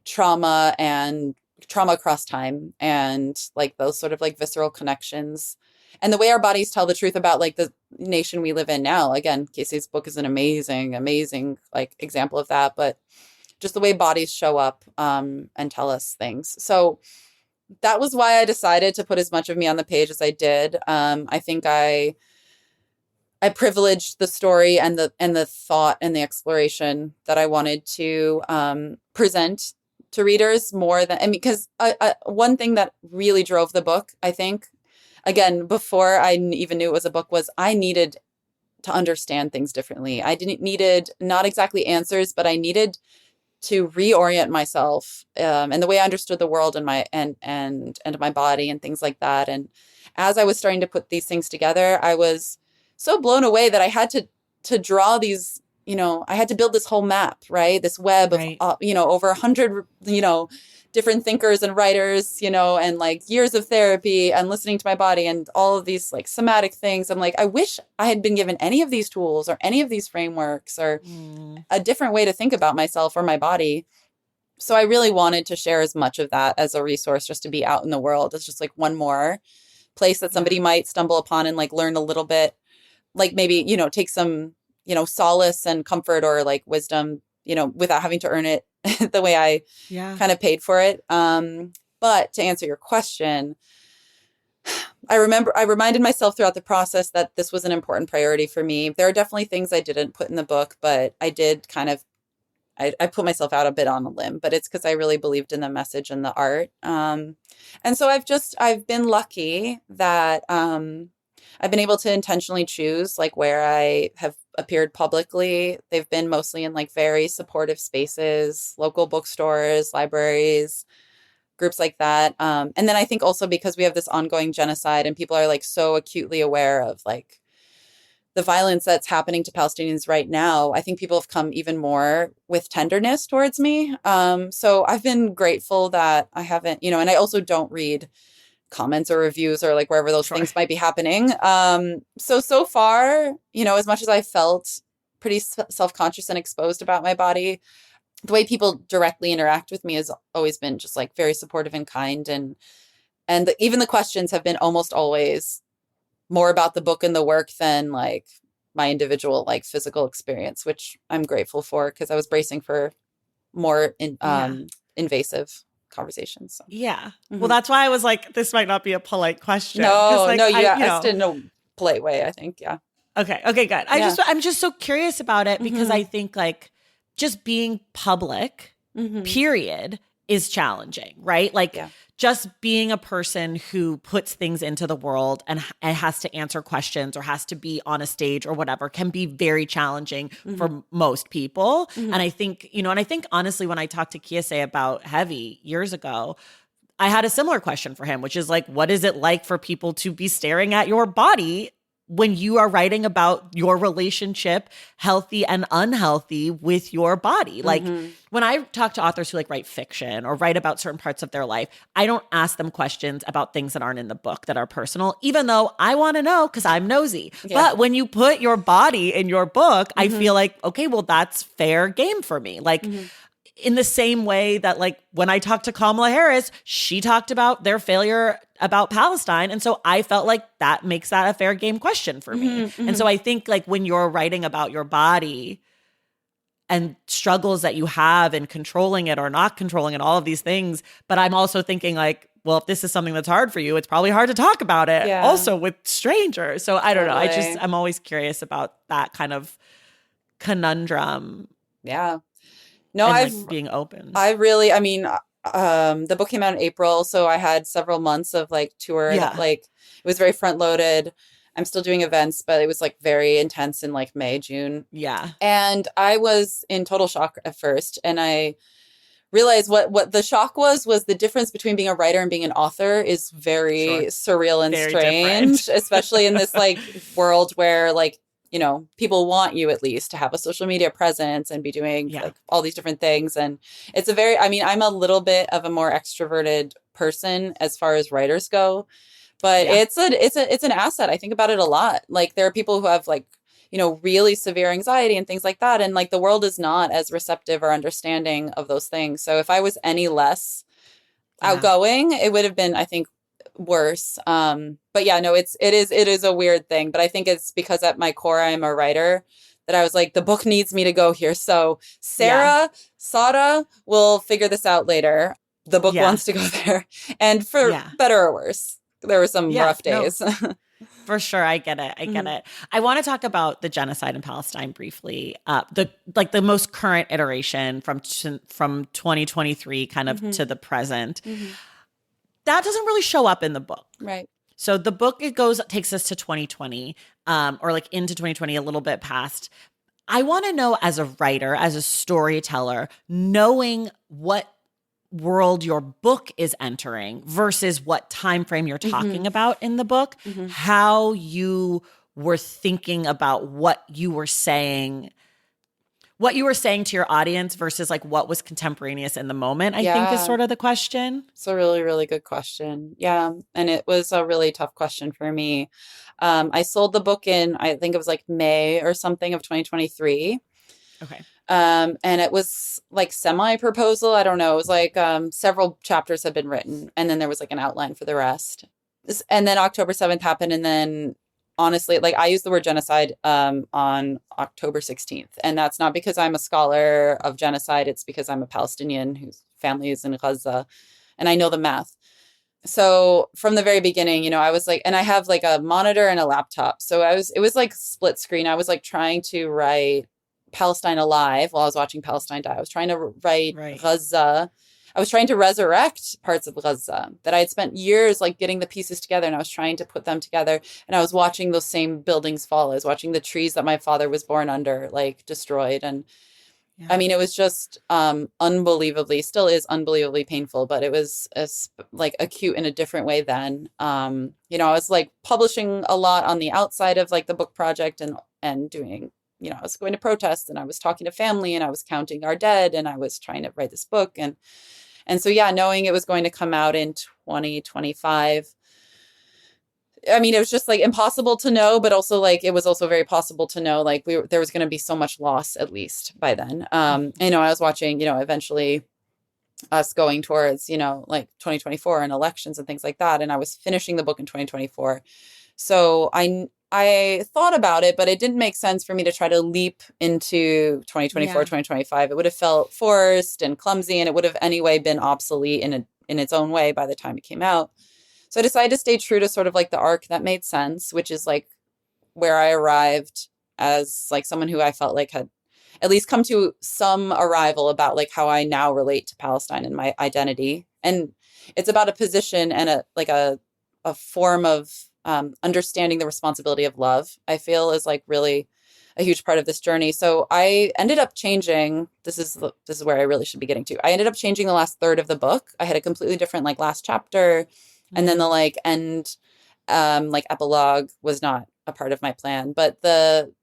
trauma, and trauma across time, and like those sort of like visceral connections, and the way our bodies tell the truth about like the nation we live in now. Again, Casey's book is an amazing, amazing like example of that, but just the way bodies show up, and tell us things. So that was why I decided to put as much of me on the page as I did. I think I privileged the story and the thought and the exploration that I wanted to, present to readers more than, and because one thing that really drove the book, I think, again, before I even knew it was a book, was I needed to understand things differently. I didn't needed not exactly answers, but I needed to reorient myself, and the way I understood the world and my body and things like that. And as I was starting to put these things together, I was so blown away that I had to draw these, I had to build this whole map, right? This web of, Right. over 100, different thinkers and writers, and like years of therapy and listening to my body and all of these like somatic things. I'm like, I wish I had been given any of these tools or any of these frameworks or a different way to think about myself or my body. So I really wanted to share as much of that as a resource just to be out in the world. It's just like one more place that somebody might stumble upon and like learn a little bit, like maybe, take some, solace and comfort or like wisdom, without having to earn it the way I kind of paid for it. But to answer your question, I reminded myself throughout the process that this was an important priority for me. There are definitely things I didn't put in the book, but I did I put myself out a bit on a limb, but it's because I really believed in the message and the art. And so I've been lucky that I've been able to intentionally choose like where I have appeared publicly. They've been mostly in like very supportive spaces, local bookstores, libraries, groups like that. And then I think also because we have this ongoing genocide and people are like so acutely aware of like the violence that's happening to Palestinians right now, I think people have come even more with tenderness towards me. So I've been grateful that I haven't, and I also don't read comments or reviews or like wherever those things might be happening. So far, as much as I felt pretty self-conscious and exposed about my body, the way people directly interact with me has always been just like very supportive and kind. And even the questions have been almost always more about the book and the work than like my individual like physical experience, which I'm grateful for because I was bracing for more invasive conversations. So. Yeah. Well, that's why I was like, this might not be a polite question. No, like, no, you asked it in a polite way, I think. Yeah. Okay, good. I'm just so curious about it because I think like just being public, period, is challenging, right? Like just being a person who puts things into the world and has to answer questions or has to be on a stage or whatever can be very challenging for most people. And I think, honestly, when I talked to Kiese about Heavy years ago, I had a similar question for him, which is like, what is it like for people to be staring at your body when you are writing about your relationship, healthy and unhealthy, with your body? Like when I talk to authors who like write fiction or write about certain parts of their life, I don't ask them questions about things that aren't in the book that are personal, even though I want to know because I'm nosy. Yeah. But when you put your body in your book, I feel like, okay, well, that's fair game for me. Like, in the same way that like when I talked to Kamala Harris, she talked about their failure about Palestine. And so I felt like that makes that a fair game question for me. And so I think like when you're writing about your body and struggles that you have in controlling it or not controlling it, all of these things, but I'm also thinking like, well, if this is something that's hard for you, it's probably hard to talk about it also with strangers. So I don't know. I'm always curious about that kind of conundrum. Yeah. No, like being open. The book came out in April, so I had several months of like tour. Yeah. Like it was very front loaded. I'm still doing events, but it was like very intense in like May, June. Yeah. And I was in total shock at first. And I realized what the shock was the difference between being a writer and being an author is very surreal and very strange, especially in this like world where like, people want you at least to have a social media presence and be doing like all these different things. And it's I'm a little bit of a more extroverted person as far as writers go, but it's an asset. I think about it a lot. Like there are people who have like, really severe anxiety and things like that. And like the world is not as receptive or understanding of those things. So if I was any less outgoing, it would have been, I think, worse. But yeah, no, it is a weird thing, but I think it's because at my core, I'm a writer that I was like, the book needs me to go here. So Sada will figure this out later. The book wants to go there. And for better or worse, there were some rough days. No, for sure. I get it. It. I want to talk about the genocide in Palestine briefly. The most current iteration from 2023 kind of to the present. That doesn't really show up in the book. Right. So the book, takes us to 2020. or like into 2020, a little bit past. I want to know, as a writer, as a storyteller, knowing what world your book is entering versus what time frame you're Hmm. talking about in the book, Hmm. how you were thinking about what you were saying to your audience versus like what was contemporaneous in the moment, I think is Yeah. sort of the question. It's a really, really good question. Yeah. And it was a really tough question for me. I sold the book in, I think it was like May or something of 2023. Okay. And it was like semi-proposal. I don't know. It was like several chapters had been written, and then there was like an outline for the rest. And then October 7th happened, and then honestly, like I used the word genocide on October 16th. And that's not because I'm a scholar of genocide, it's because I'm a Palestinian whose family is in Gaza, and I know the math. So from the very beginning, I was like, and I have like a monitor and a laptop. So it was like split screen. I was like trying to write Palestine alive while I was watching Palestine die. I was trying to write Right. Gaza. I was trying to resurrect parts of Gaza that I had spent years like getting the pieces together, and I was trying to put them together. And I was watching those same buildings fall. I was watching the trees that my father was born under like destroyed. And I Yeah. mean, it was just unbelievably, still is unbelievably painful, but it was like acute in a different way then. I was like publishing a lot on the outside of like the book project, and doing, I was going to protests, and I was talking to family, and I was counting our dead, and I was trying to write this book, and so yeah, knowing it was going to come out in 2025. I mean, it was just like impossible to know, but also like it was also very possible to know like there was going to be so much loss at least by then. I was watching, eventually us going towards, like 2024 and elections and things like that, and I was finishing the book in 2024. So I thought about it, but it didn't make sense for me to try to leap into 2024, Yeah. 2025. It would have felt forced and clumsy, and it would have anyway been obsolete in its own way by the time it came out. So I decided to stay true to sort of like the arc that made sense, which is like where I arrived as like someone who I felt like had at least come to some arrival about like how I now relate to Palestine and my identity. And it's about a position and a form of understanding the responsibility of love, I feel is like really a huge part of this journey. So I ended up changing. This is where I really should be getting to. I ended up changing the last third of the book. I had a completely different like last chapter, and then the Mm. like end like epilogue was not a part of my plan. But the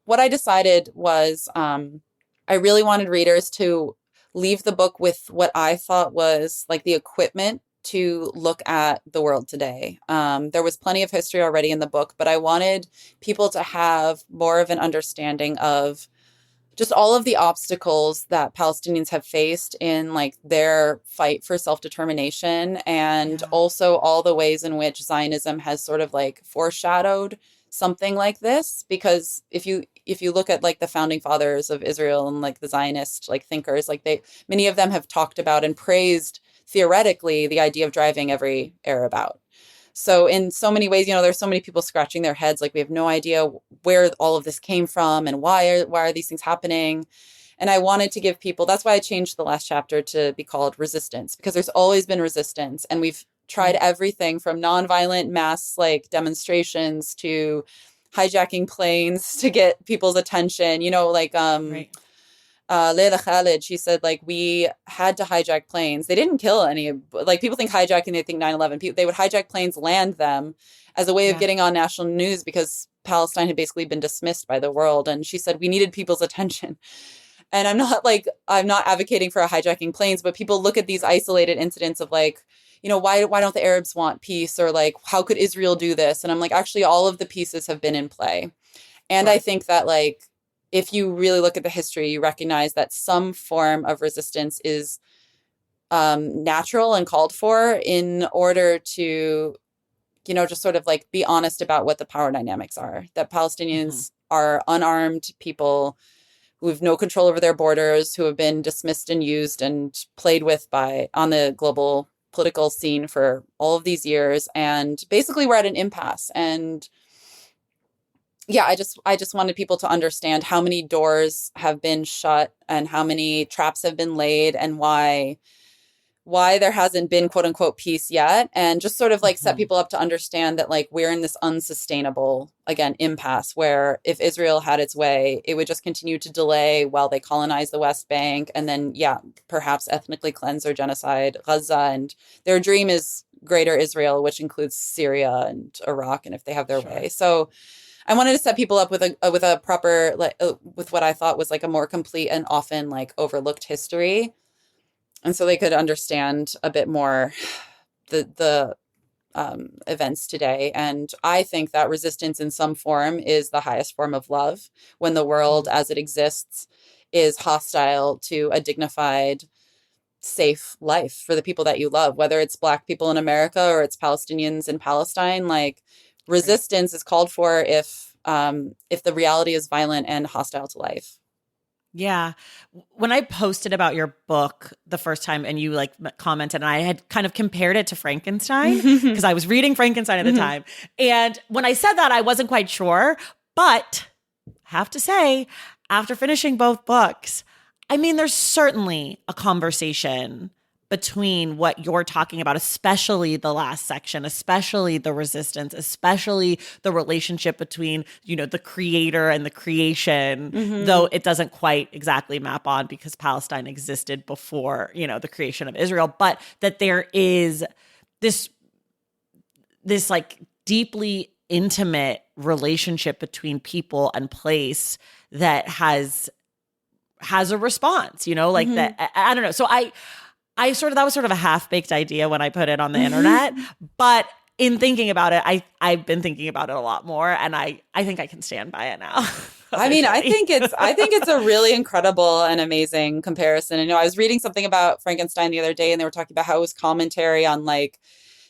what I decided was I really wanted readers to leave the book with what I thought was like the equipment to look at the world today. There was plenty of history already in the book, but I wanted people to have more of an understanding of just all of the obstacles that Palestinians have faced in like their fight for self-determination, and Yeah. also all the ways in which Zionism has sort of like foreshadowed something like this. Because if you look at like the founding fathers of Israel and like the Zionist like thinkers, like many of them have talked about and praised theoretically the idea of driving every Arab out. So in so many ways, there's so many people scratching their heads like we have no idea where all of this came from and why are these things happening. And I wanted to give people, that's why I changed the last chapter to be called Resistance, because there's always been resistance, and we've tried Right. everything from nonviolent mass like demonstrations to hijacking planes to get people's attention, like Right. Leila Khalid, she said, like, we had to hijack planes. They didn't kill any, like, people think hijacking, they think 9/11. They would hijack planes, land them as a way of Yeah. getting on national news because Palestine had basically been dismissed by the world. And she said, we needed people's attention. And I'm not advocating for hijacking planes, but people look at these isolated incidents of like, why don't the Arabs want peace? Or like, how could Israel do this? And I'm like, actually, all of the pieces have been in play. And I Sure. think that, like, if you really look at the history, you recognize that some form of resistance is natural and called for in order to, just sort of like be honest about what the power dynamics are. That Hmm. Palestinians are unarmed people who have no control over their borders, who have been dismissed and used and played with by on the global political scene for all of these years. And basically, we're at an impasse. And yeah, I just wanted people to understand how many doors have been shut and how many traps have been laid, and why why there hasn't been quote unquote peace yet, and just sort of like set Mhm. people up to understand that like we're in this unsustainable, again, impasse where if Israel had its way, it would just continue to delay while they colonize the West Bank and then, yeah, perhaps ethnically cleanse or genocide Gaza. And their dream is greater Israel, which includes Syria and Iraq, and if they have their Sure. way. So I wanted to set people up with a proper like with what I thought was like a more complete and often like overlooked history, and so they could understand a bit more the events today. And I think that resistance in some form is the highest form of love when the world Mhm. as it exists is hostile to a dignified, safe life for the people that you love, whether it's Black people in America or it's Palestinians in Palestine. Like Right. resistance is called for if the reality is violent and hostile to life. Yeah. When I posted about your book the first time and you like commented, and I had kind of compared it to Frankenstein because I was reading Frankenstein at the Mhm. time. And when I said that, I wasn't quite sure. But have to say, after finishing both books, I mean, there's certainly a conversation between what you're talking about, especially the last section, especially the resistance, especially the relationship between, you know, the creator and the creation, though Mhm. it doesn't quite exactly map on because Palestine existed before, you know, the creation of Israel, but that there is this like deeply intimate relationship between people and place that has a response, you know, like that. Mhm. I don't know. So I sort of, that was sort of a half-baked idea when I put it on the internet, but in thinking about it, I've been thinking about it a lot more, and I think I can stand by it now I mean, officially. I think it's a really incredible and amazing comparison. I know I was reading something about Frankenstein the other day, and they were talking about how it was commentary on like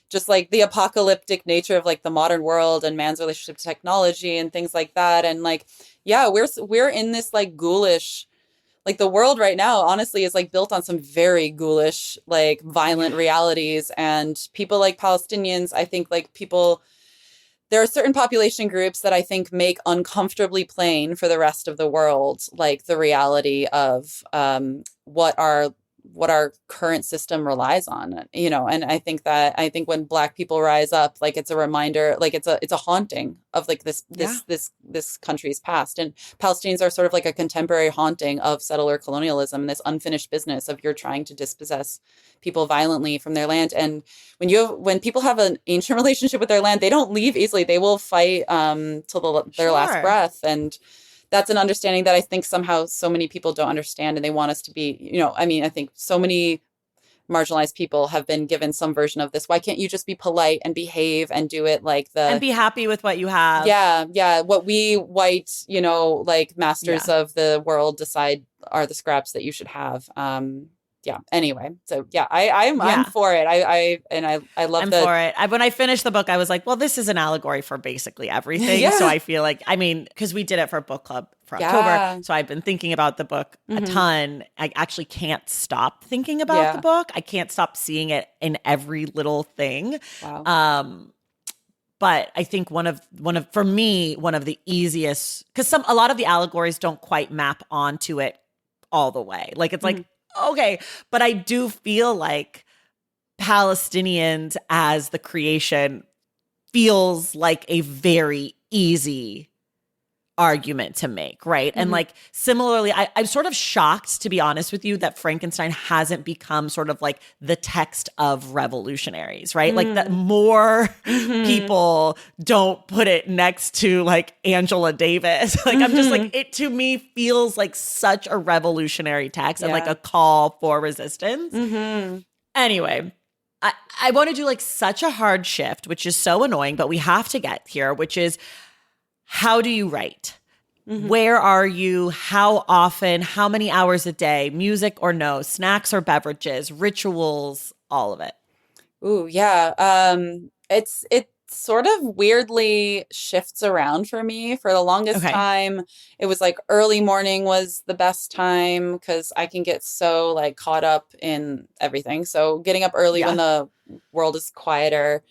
just like the apocalyptic nature of like the modern world and man's relationship to technology and things like that. And like, yeah, we're in this like ghoulish, like the world right now honestly is like built on some very ghoulish like violent Yeah. realities, and people like Palestinians, I think like people, there are certain population groups that I think make uncomfortably plain for the rest of the world, like the reality of what our current system relies on, you know. And I think when Black people rise up, like it's a reminder, like it's a haunting of like Yeah. this country's past. And Palestinians are sort of like a contemporary haunting of settler colonialism, this unfinished business of you're trying to dispossess people violently from their land. And when people have an ancient relationship with their land, they don't leave easily. They will fight till their last Sure. breath. And that's an understanding that I think somehow so many people don't understand, and they want us to be, you know, I mean, I think so many marginalized people have been given some version of this. Why can't you just be polite and behave and do it like And the, be happy with what you have. yeah, yeah, what we white, you know, like masters Yeah. of the world decide are the scraps that you should have. Yeah. Anyway, so yeah, I'm Yeah. for it. I love I'm the for it. When I finished the book, I was like, well, this is an allegory for basically everything. So yeah, I feel like, I mean, because we did it for book club for October. yeah, So I've been thinking about the book a hmm, ton. I actually can't stop thinking about the yeah, book. I can't stop seeing it in every little thing. wow, Um, but I think for me, one of the easiest, because a lot of the allegories don't quite map onto it all the way. Like it's hmm, like, okay, but I do feel like Palestinians as the creation feels like a very easy argument to make, right? And hmm, like similarly, I'm sort of shocked, to be honest with you, that Frankenstein hasn't become sort of like the text of revolutionaries, right? Like that mm, more hmm, people don't put it next to like Angela Davis. Like I'm just like, hmm, it to me feels like such a revolutionary text and like yeah, a call for resistance. hmm, Anyway, I want to do like such a hard shift, which is so annoying, but we have to get here, which is how do you write? hmm. Where are you? How often? How many hours a day? Music or no? Snacks or beverages? Rituals? All of it. Ooh, yeah. It sort of weirdly shifts around for me. For the longest Okay. time, it was like early morning was the best time because I can get so like caught up in everything. So getting up early when Yeah. the world is quieter.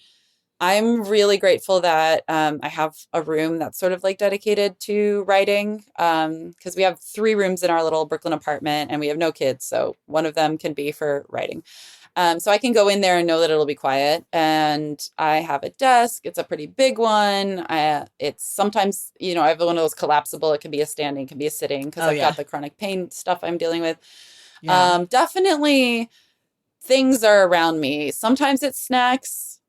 I'm really grateful that I have a room that's sort of like dedicated to writing, because we have three rooms in our little Brooklyn apartment and we have no kids, so one of them can be for writing. So I can go in there and know that it'll be quiet. And I have a desk. It's a pretty big one. It's sometimes, I have one of those collapsible. It can be a standing, it can be a sitting because Oh I've got yeah. the chronic pain stuff I'm dealing with. Yeah. Definitely things are around me. Sometimes it's snacks.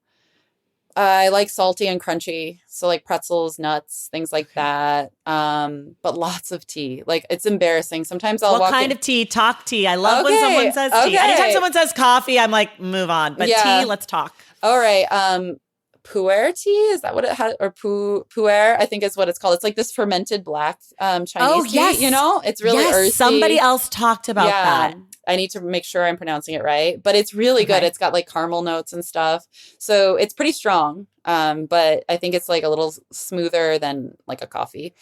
I like salty and crunchy. So like pretzels, nuts, things like Okay. that. But lots of tea. Like it's embarrassing. Sometimes I'll What walk kind in. of tea? Talk tea. I love when Okay. someone says tea. Anytime Okay. someone says coffee, I'm like, move on. But tea, Yeah. let's talk. All right. Pu'er tea, is that what it has? Or pu'er, I think is what it's called. It's like this fermented black Oh, Chinese tea, yes. It's really Yes. Somebody earthy. else talked about Yeah. that. I need to make sure I'm pronouncing it right, but it's really good. Okay. It's got like caramel notes and stuff. So it's pretty strong. But I think it's like a little smoother than like a coffee.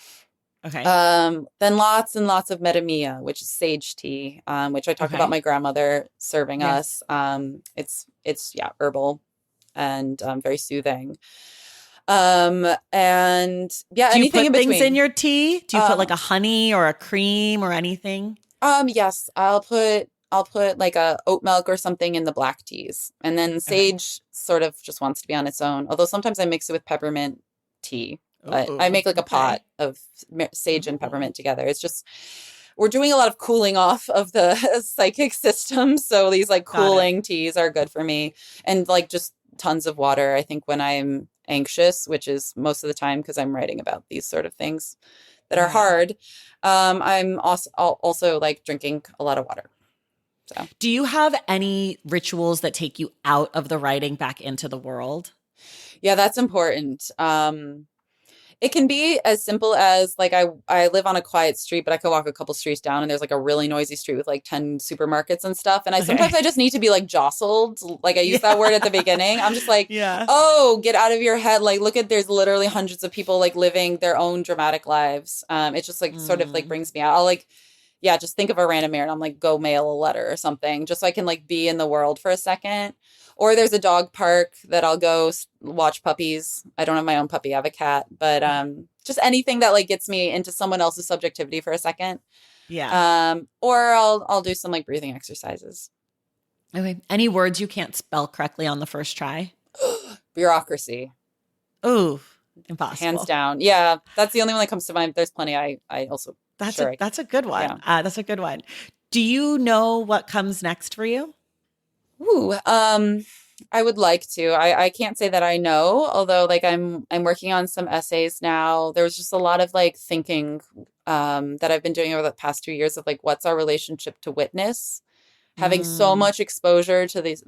Okay. Then lots and lots of medamia, which is sage tea, which I talk about Okay. my grandmother serving Yes. us. It's yeah, herbal and very soothing. And yeah, Do you anything in put things in between. your tea? Do you put like Um, a honey or a cream or anything? yes, I'll put like a oat milk or something in the black teas. And then Okay. sage sort of just wants to be on its own. Although sometimes I mix it with peppermint tea. But I Oh, make like a pot okay. of sage and Oh, peppermint together. It's just we're doing a lot of cooling off of the psychic system, so these like got it. cooling teas are good for me. And like just tons of water. I think when I'm anxious, which is most of the time because I'm writing about these sort of things that are Yeah. hard, I'm also like drinking a lot of water. So Do you have any rituals that take you out of the writing back into the world? yeah, that's important. It can be as simple as like I live on a quiet street, but I could walk a couple streets down and there's like a really noisy street with like 10 supermarkets and stuff. And I Okay. sometimes I just need to be like jostled. Like I used that word at the Yeah. beginning. I'm just like, Yeah. oh, get out of your head. Like look at there's literally hundreds of people like living their own dramatic lives. It just like sort of like Mm. brings me out. I'll like yeah, just think of a random errand. I'm like, go mail a letter or something, just so I can like be in the world for a second. Or there's a dog park that I'll go watch puppies. I don't have my own puppy, I have a cat, but just anything that like gets me into someone else's subjectivity for a second. Yeah. Or I'll do some like breathing exercises. Okay. Any words you can't spell correctly on the first try? Bureaucracy, Ooh, hands impossible. down. Yeah, that's the only one that comes to mind. There's plenty. I also sure. That's a good one. Yeah. That's a good one. Do you know what comes next for you? Ooh, I would like to. I can't say that I know, although like I'm working on some essays now. There was just a lot of like thinking that I've been doing over the past 2 years of like what's our relationship to witness? Having so Mm, much exposure to these,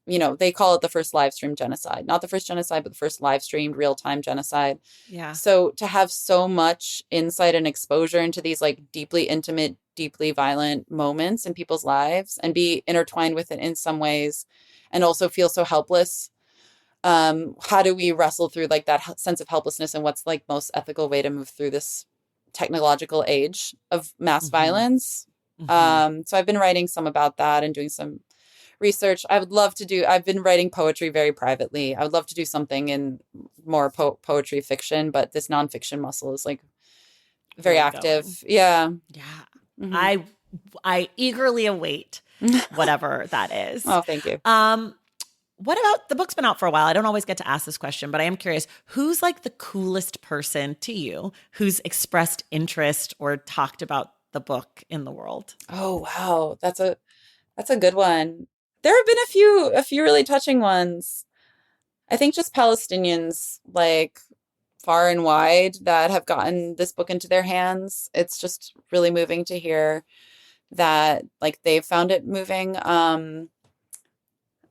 they call it the first live stream genocide. Not the first genocide, but the first live streamed real-time genocide. yeah. So to have so much insight and exposure into these like deeply intimate, deeply violent moments in people's lives and be intertwined with it in some ways and also feel so helpless. How do we wrestle through like that sense of helplessness and what's like most ethical way to move through this technological age of mass Hmm. violence? Hmm. So I've been writing some about that and doing some research. I've been writing poetry very privately. I would love to do something in more poetry fiction, but this nonfiction muscle is like very Really going. active. Yeah. Yeah. Hmm. I I eagerly await whatever that is. Oh, thank you. Um, what about the book's been out for a while? I don't always get to ask this question, but I am curious who's like the coolest person to you who's expressed interest or talked about the book in the world? Oh, wow. That's a good one. There have been a few really touching ones. I think just Palestinians like far and wide that have gotten this book into their hands. It's just really moving to hear that like they've found it moving.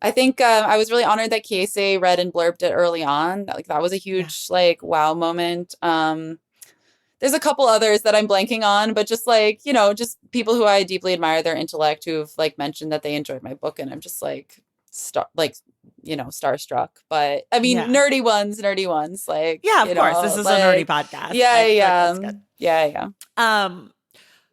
I think I was really honored that Kiese read and blurbed it early on. Like that was a Yeah. huge like wow moment. There's a couple others that I'm blanking on, but just like, just people who I deeply admire their intellect who've like mentioned that they enjoyed my book and I'm just like starstruck. But I mean Yeah. nerdy ones, like, Yeah, of course. This is a nerdy like podcast. yeah, I feel like that's yeah. good. Yeah, yeah. Um,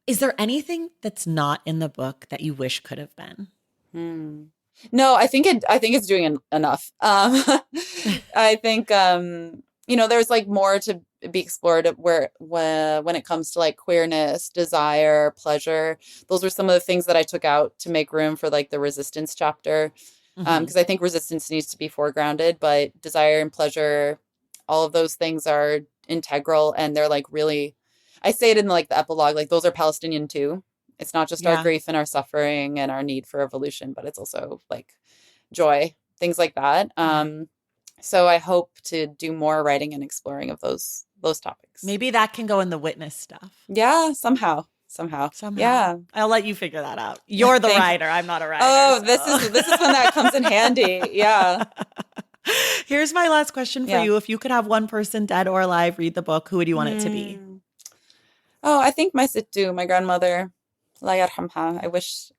is there anything that's not in the book that you wish could have been? Hmm. No, I think it's doing enough. I think there's like more to be explored when it comes to like queerness, desire, pleasure. Those were some of the things that I took out to make room for like the resistance chapter. Because I think resistance needs to be foregrounded, but desire and pleasure, all of those things are integral, and they're like really, I say it in like the epilogue, like those are Palestinian too. It's not just our Yeah. grief and our suffering and our need for evolution, but it's also like joy, things like that. So I hope to do more writing and exploring of those topics. Maybe that can go in the witness stuff. Yeah, somehow. Yeah. I'll let you figure that out. You're the writer. I'm not a writer. Oh, so. this is when that comes in handy. Yeah. Here's my last question for you. If you could have one person, dead or alive, read the book, who would you want it to be? Oh, I think my sittu, my grandmother. Allah yarhamha. I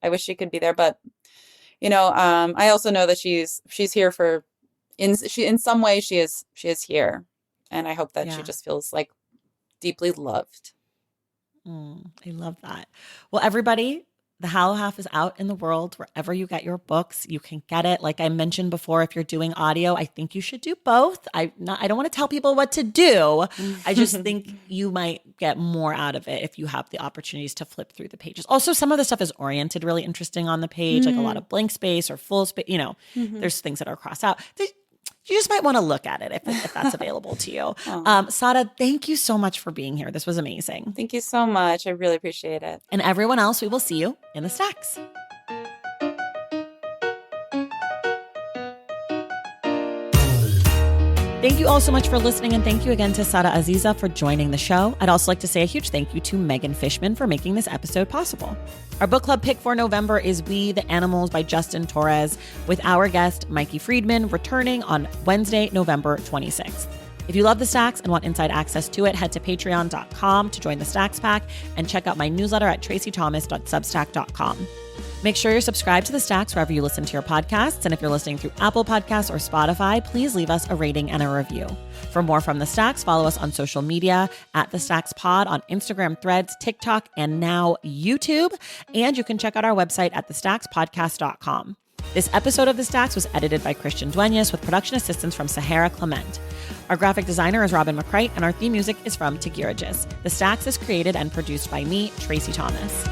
wish she could be there, but I also know that she's here for in some way she is here, and I hope that she just feels like deeply loved. I love that. Well, everybody, The Hollow Half is out in the world wherever you get your books. You can get it. Like I mentioned before, if you're doing audio, I think you should do both. I don't want to tell people what to do. I just think you might get more out of it if you have the opportunities to flip through the pages. Also, some of the stuff is oriented really interesting on the page, like a lot of blank space or full space. There's things that are crossed out. You just might want to look at it if that's available to you. Sada, thank you so much for being here. This was amazing. Thank you so much. I really appreciate it. And everyone else, we will see you in the stacks. Thank you all so much for listening, and thank you again to Sada Aziza for joining the show. I'd also like to say a huge thank you to Megan Fishman for making this episode possible. Our book club pick for November is We the Animals by Justin Torres, with our guest, Mikey Friedman, returning on Wednesday, November 26th. If you love The Stacks and want inside access to it, head to patreon.com to join the Stacks Pack and check out my newsletter at tracythomas.substack.com. Make sure you're subscribed to The Stacks wherever you listen to your podcasts. And if you're listening through Apple Podcasts or Spotify, please leave us a rating and a review. For more from The Stacks, follow us on social media at The Stacks Pod on Instagram, Threads, TikTok, and now YouTube. And you can check out our website at thestackspodcast.com. This episode of The Stacks was edited by Christian Duenas with production assistance from Sahara Clement. Our graphic designer is Robin McCrite, and our theme music is from Tagirajis. The Stacks is created and produced by me, Tracy Thomas.